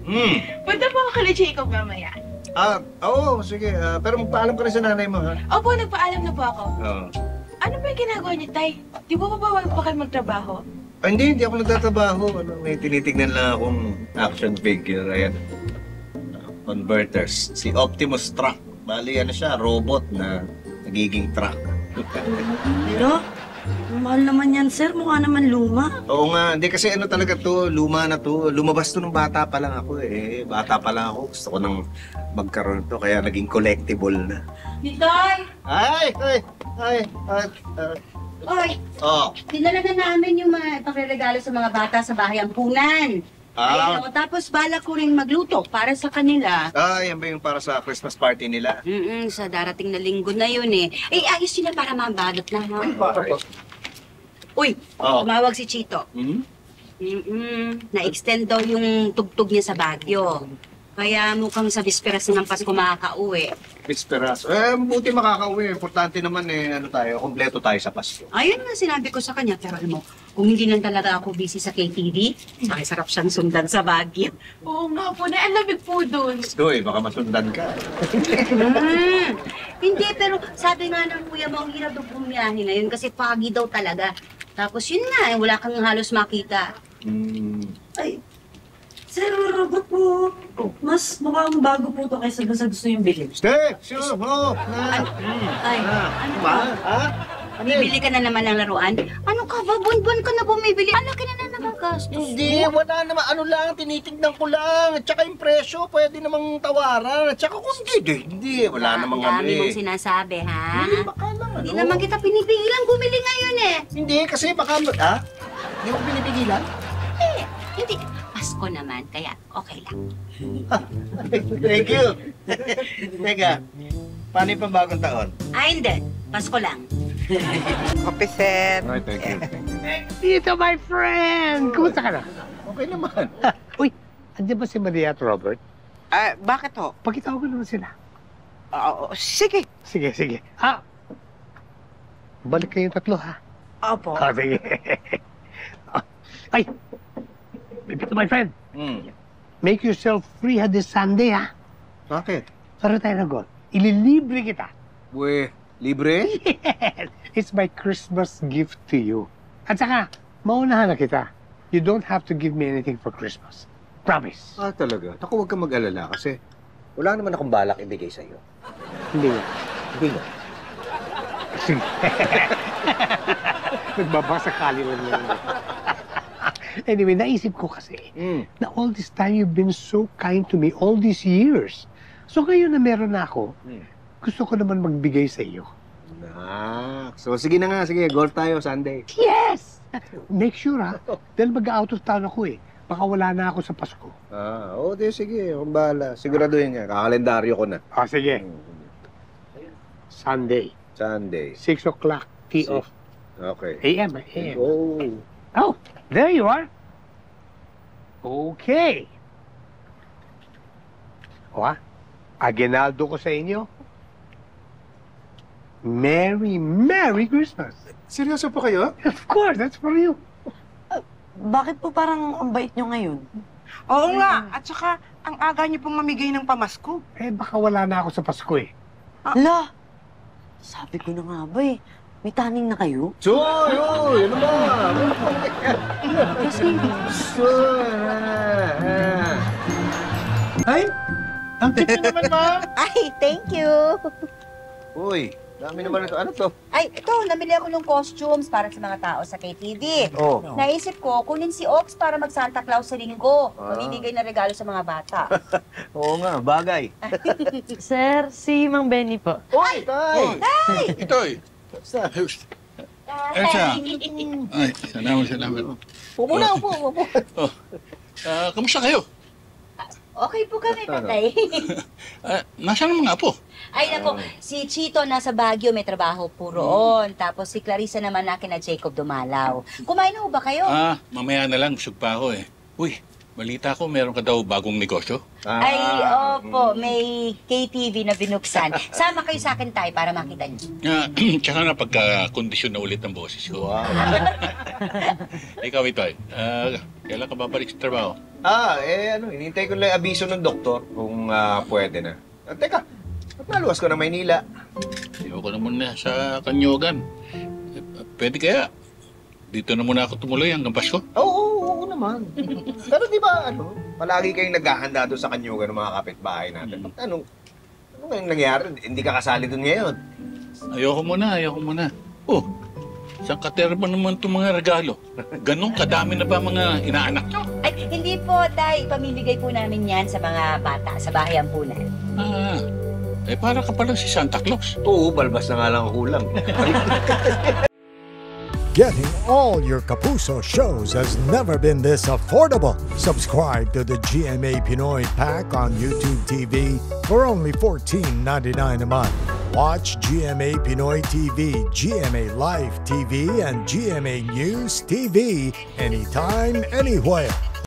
Punta po ako kay Jacob mamaya. Oo, sige. Pero magpaalam ka rin sa nanay mo, ha? Opo, nagpaalam na po ako. Oo. Ano ba yung ginagawa niyo, Tay? Di ba bawal pa kayo magtrabaho? Hindi ako nagtatrabaho. May tinitignan lang akong action figure. Ayan. Converters. Si Optimus Truck. Bali, siya, robot na nagiging truck. Hello? Mahal naman yan, sir. Mukha naman luma. Oo nga, hindi kasi talaga to, luma na to. Lumabas to nung bata pa lang ako eh. Bata pa lang ako, gusto ko nang magkaroon to, kaya naging collectible na. Nitoy! Ay! Oy! Oh. Dinala na namin yung mga ipagre-regalo sa mga bata sa bahay ampunan. Ayun, tapos balak ko rin magluto para sa kanila. Yan ba yung para sa Christmas party nila? Sa darating na linggo na yun eh. Ayos sila para mabalot na. Uy, tumawag si Chito. Na-extend daw yung tugtog niya sa Baguio. Kaya mukhang sa bisperas ng Pasko makakauwi. Bisperas. Buti makakauwi. Importante naman kompleto tayo sa Pasko. Ayun nga sinabi ko sa kanya, pero alam mo, kung hindi lang talaga ako busy sa KTV, sarap siyang sundan sa Baguio. Oo nga po, naalamig po doon. Doy, baka masundan ka. Hindi, pero sabi nga ng kuya mo, ang hirap daw bumiyahe ngayon kasi foggy daw talaga. Tapos yun nga, wala kang halos makita. Ay, sir, robot po. Mas mukhang bago po to kaysa sa gusto yung bilhin. Stay! Sure! Ay, ano ba? Bibili ka na naman ng laruan? Ano ka ba? Buwan-buwan ka na bumibili. Ang laki na nagagastos. Hindi, wala naman. Tinitignan ko lang. At saka yung presyo, pwede namang tawaran. At saka kung hindi, wala namang Ang dami mong sinasabi, ha? Hindi, baka naman. Hindi naman kita pinipigilan bumili ngayon eh. Hindi, kasi baka... Hindi ko pinipigilan? Hindi. Pasko naman, kaya okay lang. Thank you. Teka, paano yung pambagong taon? Hindi. Pasko lang. Coffee set. Ay, thank you. Dito, my friend! Kumusta ka na? Okay naman. Uy, andiyan ba si Maria at Robert? Bakit ho? Pakitawag ko naman sila. Sige. Sige. Balik kayong tatlo, ha? Opo. Sige. Ay! Bibito, my friend. Make yourself free this Sunday, ha? Bakit? Tara tayo na golf. Ililibre kita. Libre? Yes! It's my Christmas gift to you. At saka, maunahan na kita. You don't have to give me anything for Christmas. Promise. Talaga? Naku, huwag kang mag-alala kasi wala naman akong balak ibigay sa'yo. Hindi nga. Hindi nga. Sige. Nagbabasakali lang yun. Anyway, naisip ko kasi na all this time you've been so kind to me all these years. So ngayon na meron na ako, gusto ko naman magbigay sa iyo. So sige na nga, sige, golf tayo Sunday. Yes! Make sure ha, dahil mag-out of town ako eh. Baka wala na ako sa Pasko. Sige, akong bahala. Siguraduhin niya, kakalendaryo ko na. Sige. Sunday, 6 o'clock, tee off. Okay. AM. Oh, there you are. Okay. Aginaldo ko sa inyo. Merry Christmas. Seryoso po kayo? Of course, that's for you. Bakit po parang ang bait nyo ngayon? Oo nga. At saka, ang aga niyo pong mamigay ng pamasko. Baka wala na ako sa Pasko eh. Hala! Sabi ko na nga ba eh. May taning na kayo? Ano ba? Kasi... Ay! Ang cute naman, ma! Ay, thank you. Uy, dami naman ito. Ano to? Ay, ito, namili ako ng costumes para sa mga tao sa KTV. Oh. Naisip ko, kunin si Ox para mag-Santa Claus sa linggo. Mamimigay na regalo sa mga bata. Oo nga, bagay. Sir, si Mang Benny po. Uy, tay! Itoy! Basta. Elsa! Ay, salamat. Upo na, upo. Kamusta kayo? Okay po kami, tatay. Nasaan ang mga apo? Ay, nako, si Chito nasa Baguio, may trabaho po roon. Tapos si Clarissa naman na kina Jacob dumalaw. Kumain na ho ba kayo? Mamaya na lang, busog pa ako eh. Uy, balita ko meron ka daw bagong negosyo? Ay, opo, may KTV na binuksan. Sama kayo sa akin, tay, para makita niyo. Tsaka na pagka-kondisyon na ulit ang boses ko. Wow. Ikaw, Itoy, kailan ka babalik sa trabaho? Hinintay ko lang yung abiso ng doktor kung pwede na. Teka, ba't naluwas ko na Maynila? Ayoko na muna sa Kanyogan. Pwede kaya? Dito na muna ako tumuloy hanggang Pasko. Oo naman. Pero di ba, palagi kayong naghahanda doon sa Kanyugan ng mga kapitbahay natin. Ano ngayong nangyari? Hindi ka kasali doon ngayon. Ayoko muna. Oh, saan katerba naman itong mga regalo? Ganun kadami na ba mga inaanak nyo? Ay, hindi po, Tay. Pamimigay po namin yan sa mga bata sa bahayan po na. Para ka pala si Santa Claus. Oo, balbas na nga lang ang kulang. Getting all your Kapuso shows has never been this affordable. Subscribe to the GMA Pinoy Pack on YouTube TV for only $14.99 a month. Watch GMA Pinoy TV, GMA Live TV, and GMA News TV anytime, anywhere.